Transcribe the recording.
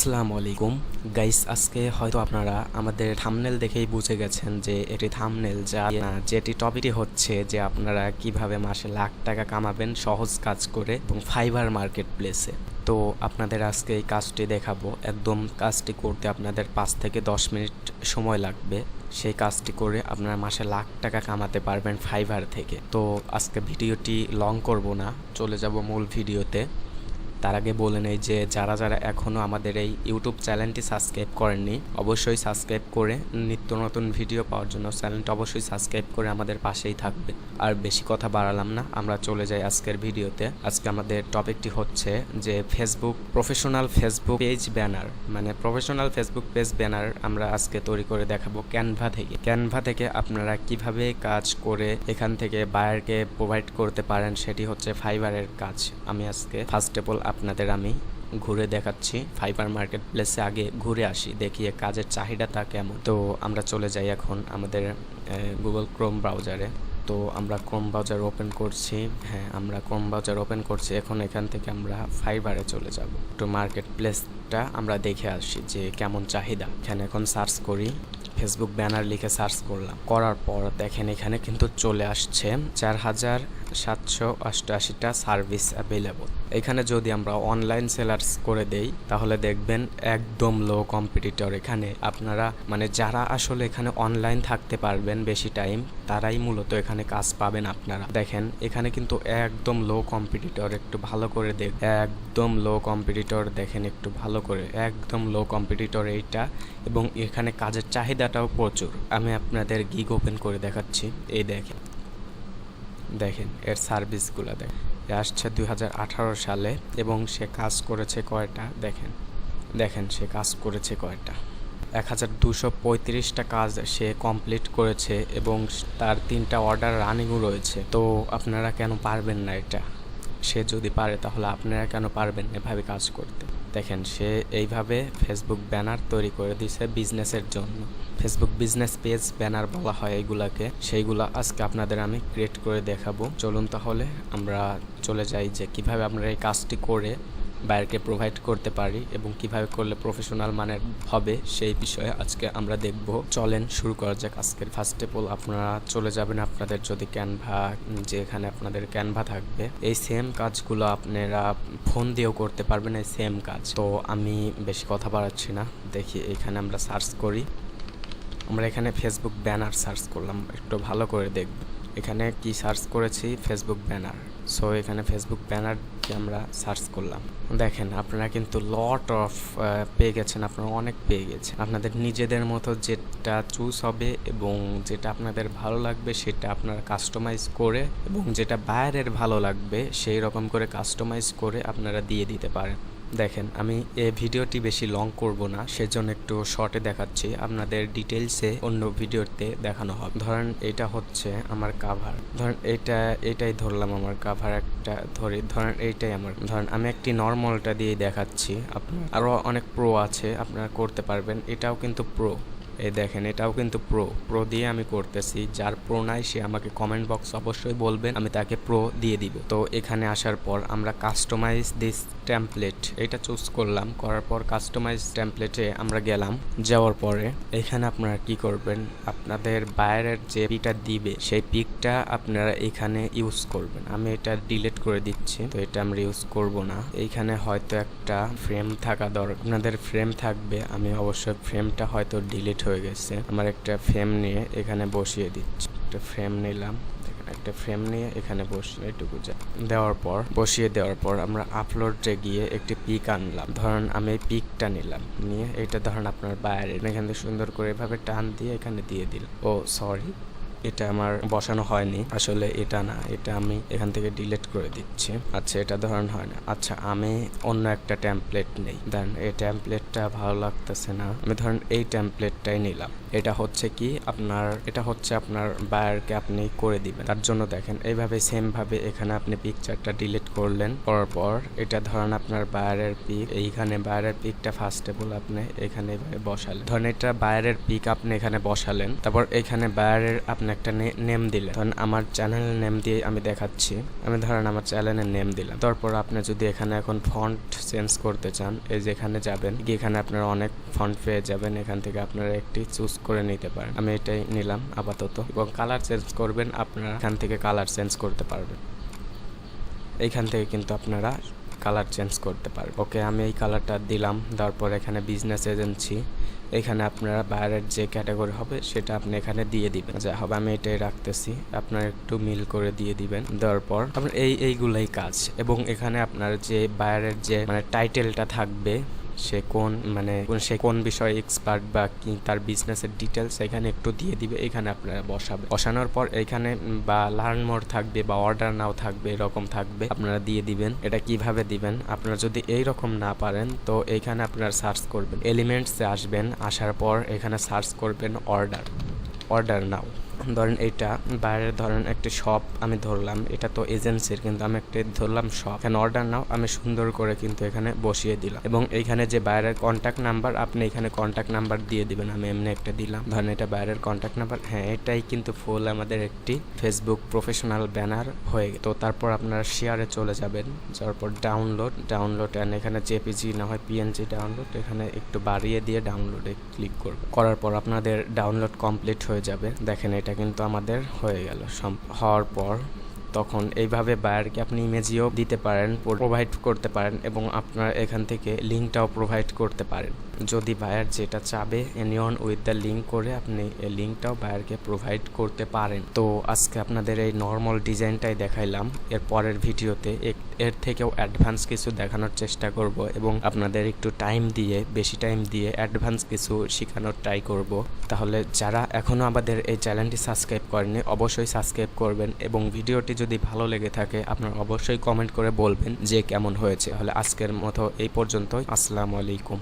আসসালামু আলাইকুম গাইস, আজকে হয়তো আপনারা আমাদের থাম্বনেল দেখেই বুঝে গেছেন যে এটি থাম্বনেল যেটি টপিকটি হচ্ছে যে আপনারা কিভাবে মাসে লাখ টাকা কামাবেন সহজ কাজ করে এবং ফাইবার মার্কেট প্লেসে। তো আপনাদের আজকে এই কাজটি দেখাবো। একদম কাজটি করতে আপনাদের 5 থেকে 10 মিনিট সময় লাগবে। সেই কাজটি করে আপনারা মাসে লাখ টাকা কামাতে পারবেন ফাইবার থেকে। তো আজকে ভিডিওটি লং করব না, চলে যাব মূল ভিডিওতে। তার আগে বলে নেই যে যারা যারা এখনও আমাদের এই ইউটিউব চ্যানেলটি সাবস্ক্রাইব করেননি, অবশ্যই সাবস্ক্রাইব করে নিত্য নতুন ভিডিও পাওয়ার জন্য চ্যানেলটা অবশ্যই সাবস্ক্রাইব করে আমাদের পাশেই থাকবে। আর বেশি কথা বাড়ালাম না, আমরা চলে যাই আজকের ভিডিওতে। আজকে আমাদের টপিকটি হচ্ছে যে প্রফেশনাল ফেসবুক পেজ ব্যানার, মানে প্রফেশনাল ফেসবুক পেজ ব্যানার আমরা আজকে তৈরি করে দেখাবো ক্যানভা থেকে আপনারা কিভাবে কাজ করে এখান থেকে বায়ারকে প্রোভাইড করতে পারেন, সেটি হচ্ছে ফাইবারের কাজ। আমি আজকে ফার্স্ট অফ অল আপনাদের আমি ঘুরে দেখাচ্ছি ফাইবার মার্কেট প্লেসে। আগে ঘুরে আসি, দেখি কাজের চাহিদাটা কেমন। তো আমরা চলে যাই এখন আমাদের গুগল ক্রোম ব্রাউজারে। তো আমরা ক্রোম ব্রাউজার ওপেন করছি। আমরা ক্রোম ব্রাউজার ওপেন করছি। এখন এখান থেকে আমরা ফাইবারে চলে যাব। তো মার্কেট প্লেসটা আমরা দেখে আসি যে কেমন চাহিদা। এখানে এখন সার্চ করি, ফেসবুক ব্যানার লিখে সার্চ করলাম। করার পর দেখেন এখানে কিন্তু চলে আসছে 4788টা সার্ভিস অ্যাভেলেবল। এখানে যদি আমরা অনলাইন সেলার্স করে দেই তাহলে দেখবেন একদম লো কম্পিটিটর। এখানে আপনারা মানে যারা আসলে এখানে অনলাইন থাকতে পারবেন বেশি টাইম, তারাই মূলত এখানে কাজ পাবেন আপনারা। দেখেন এখানে কিন্তু একদম লো কম্পিটিটর, একটু ভালো করে একদম লো কম্পিটিটর দেখেন, একটু ভালো করে একদম লো কম্পিটিটর এইটা। এবং এখানে কাজের চাহিদাটাও প্রচুর। আমি আপনাদের গিগ ওপেন করে দেখাচ্ছি। এই দেখেন এর সার্ভিসগুলো আসছে 2018 সালে এবং সে কাজ করেছে কয়টা দেখেন সে কাজ করেছে কয়টা 1235টা কাজ সে কমপ্লিট করেছে এবং তার 3টা অর্ডার রানিংও রয়েছে। তো আপনারা কেন পারবেন না এটা? সে যদি পারে তাহলে আপনারা কেন পারবেন এভাবে কাজ করতে? দেখেন সে এইভাবে ফেসবুক ব্যানার তৈরি করে দিয়েছে বিজনেসের জন্য। ফেসবুক বিজনেস পেজ ব্যানার বলা হয় এইগুলাকে। সেইগুলা আজকে আপনাদের আমি ক্রিয়েট করে দেখাবো। চলুন তাহলে আমরা চলে যাই যে কিভাবে আমরা এই কাজটি করে বায়ারকে প্রোভাইড করতে পারি এবং কিভাবে করলে প্রফেশনাল মানের হবে সেই বিষয়ে আজকে আমরা দেখব। চলেন শুরু করা যাক। আজকের ফার্স্ট অফ অল আপনারা চলে যাবেন আপনাদের যদি ক্যানভা, যে এখানে আপনাদের ক্যানভা থাকবে, এই সেম কাজগুলো আপনারা ফোন দিয়েও করতে পারবেন, এই সেম কাজ। তো আমি বেশি কথা বাড়াচ্ছি না, দেখি এখানে আমরা সার্চ করি। আমরা এখানে ফেসবুক ব্যানার সার্চ করলাম, একটু ভালো করে দেখব। এখানে কি সার্চ করেছি? Facebook banner. সো এখানে ফেসবুক ব্যানারকে আমরা সার্চ করলাম। দেখেন আপনারা কিন্তু লট অফ পেয়ে গেছেন, আপনারা অনেক পেয়ে গেছেন। আপনাদের নিজেদের মতো যেটা চুজ হবে এবং যেটা আপনাদের ভালো লাগবে সেটা আপনারা কাস্টমাইজ করে, এবং যেটা বায়ারের ভালো লাগবে সেই রকম করে কাস্টমাইজ করে আপনারা দিয়ে দিতে পারেন। দেখেন আমি এই ভিডিওটি বেশি লং করব না, সেজন্য একটু শর্টে দেখাচ্ছি। আপনাদের ডিটেলসে অন্য ভিডিওতে দেখানো হবে। ধরেন এটা হচ্ছে আমার কাভার, ধরেন এটাই ধরলাম আমার কাভার একটা ধরেন এইটাই আমার। ধরেন আমি একটি নর্মালটা দিয়ে দেখাচ্ছি। আপনার আরও অনেক প্রো আছে, আপনারা করতে পারবেন। এটাও কিন্তু প্রো, এই দেখেন এটাও কিন্তু প্রো দিয়ে আমি করতেছি। যার প্রো নাই সে আমাকে কমেন্ট বক্স অবশ্যই বলবেন, আমি তাকে প্রো দিয়ে দিব। তো এখানে আসার পর আমরা কাস্টমাইজ দিস টেমপ্লেট এটা চুজ করলাম। করার পর কাস্টমাইজ টেমপ্লেটে আমরা গেলাম। যাওয়ার পরে এখানে আপনারা কি করবেন, আপনাদের বায়ারের যে পিকটা দিবে সেই পিকটা আপনারা এখানে ইউজ করবেন। আমি এটা ডিলিট করে দিচ্ছি, তো এটা আমরা ইউজ করব না। এইখানে হয়তো একটা ফ্রেম থাকা দরকার, আপনাদের ফ্রেম থাকবে। আমি অবশ্যই ফ্রেমটা হয়তো ডিলিট হয়ে গেছে। আমার একটা ফ্রেম নিয়ে এখানে বসিয়ে দিচ্ছি। একটা ফ্রেম নিলাম, একটা ফ্রেম নিয়ে এখানে বসিয়ে এটুকু বসিয়ে দেওয়ার পর আমরা আপলোডে গিয়ে একটি পিক আনলাম। ধরেন আমি এই পিকটা নিলাম, নিয়ে এটা ধরেন আপনার বাইরে এখান থেকে সুন্দর করে এভাবে টান দিয়ে এখানে দিয়ে দিল। ও সরি, এটা আমার বসানো হয়নি আসলে, এটা না, এটা আমি এখান থেকে ডিলিট করে দিচ্ছি। আচ্ছা এটা ধরেন হয় না। আচ্ছা আমি অন্য একটা টেমপ্লেট নেই, দেন এই টেমপ্লেটটা ভালো লাগতেছে না, আমি ধরেন এই টেমপ্লেটটাই নিলাম। এটা হচ্ছে আপনার বায়ারকে আপনি করে দিবেন। তার জন্য দেখেন এইভাবে সেম ভাবে এখানে আপনি পিকচারটা ডিলিট করলেন। করার পর এটা ধরেন আপনার বায়ারের পিক, এইখানে বায়ারের পিকটা ফার্স্ট অফ অল আপনি এখানে বসালেন। ধরেন এটা বায়ারের পিক আপনি এখানে বসালেন, তারপর এখানে বায়ারের আপনাকে একটা নেম দিলেন, ধরেন আমার চ্যানেলের নেম দিয়ে আমি দেখাচ্ছি, আমি ধরেন আমার চ্যানেলের নেম দিলাম। তারপর আপনি যদি এখানে এখন ফন্ট চেঞ্জ করতে চান, এই যে এখানে যাবেন, এখানে আপনারা অনেক ফন্ট পেয়ে যাবেন, এখান থেকে আপনারা একটি চুজ করে নিতে পারেন। আমি এটাই নিলাম আপাতত। এবং কালার চেঞ্জ করবেন, আপনারা এখান থেকে কালার চেঞ্জ করতে পারবেন। এইখান থেকে কিন্তু আপনারা কালার চেঞ্জ করতে পারবেন। ওকে, আমি এই কালারটা দিলাম। তারপর এখানে বিজনেস এজেন্সি, এখানে আপনারা বাইরের যে ক্যাটাগরি হবে সেটা আপনি এখানে দিয়ে দিবেন, যা হবে আমি এটাই রাখতেছি, আপনারা একটু মিল করে দিয়ে দিবেন। দেওয়ার পর আপনার এইগুলাই কাজ। এবং এখানে আপনার যে বাইরের যে মানে টাইটেলটা থাকবে, সে কোন বিষয়ে এক্সপার্ট বা কি তার বিজনেসের ডিটেলস এখানে একটু দিয়ে দিবে, এখানে আপনারা বসানোর পর এখানে বা লার্ন মোর থাকবে বা অর্ডার নাও থাকবে, এরকম থাকবে, আপনারা দিয়ে দিবেন। এটা কিভাবে দিবেন, আপনারা যদি এই রকম না পারেন তো এখানে আপনারা সার্চ করবেন, এলিমেন্টসে আসবেন, আসার পর এখানে সার্চ করবেন অর্ডার নাও। ধরেন এটা বাইরের ধরেন একটা শপ আমি ধরলাম, এটা তো এজেন্সির, কিন্তু আমি একটা ধরলাম শপ। এখানে অর্ডার নাও আমি সুন্দর করে কিন্তু এখানে বসিয়ে দিলাম। এবং এইখানে যে বাইরের কন্ট্যাক্ট নাম্বার, আপনি এখানে কন্ট্যাক্ট নাম্বার দিয়ে দিবেন। আমি এমনি একটা দিলাম, ধরেন এটা বাইরের কন্ট্যাক্ট নাম্বার। হ্যাঁ, এটাই কিন্তু ফুল আমাদের একটি ফেসবুক প্রফেশনাল ব্যানার হয়ে গেল। তো তারপর আপনারা শেয়ারে চলে যাবেন, যাওয়ার পর ডাউনলোড অ্যান্ড এখানে জেপিজি না হয় পিএনজি ডাউনলোড, এখানে একটু বাড়িয়ে দিয়ে ডাউনলোডে ক্লিক করব। করার পর আপনাদের ডাউনলোড কমপ্লিট হয়ে যাবে। দেখেন এটা কিন্তু আমাদের হয়ে গেল। হওয়ার পর তখন এইভাবে বায়ারকে আপনি ইমেজও দিতে পারেন, প্রোভাইড করতে পারেন, এবং আপনার এখান থেকে লিঙ্কটাও প্রোভাইড করতে পারেন। যদি বায়ার যেটা চাবে এনিওয়ান উইথ দ্য লিঙ্ক করে আপনি এই লিঙ্কটাও বায়ারকে প্রোভাইড করতে পারেন। তো আজকে আপনাদের এই নর্মাল ডিজাইনটাই দেখাইলাম। এর পরের ভিডিওতে এর থেকেও অ্যাডভান্স কিছু দেখানোর চেষ্টা করব এবং আপনাদের একটু বেশি টাইম দিয়ে অ্যাডভান্স কিছু শেখানোর ট্রাই করব। তাহলে যারা এখনও আমাদের এই চ্যানেলটি সাবস্ক্রাইব করেনি অবশ্যই সাবস্ক্রাইব করবেন, এবং ভিডিওটি যদি ভালো লেগে থাকে আপনারা অবশ্যই কমেন্ট করে বলবেন যে কেমন হয়েছে। তাহলে আজকের মতো এই পর্যন্তই। আসসালামু আলাইকুম।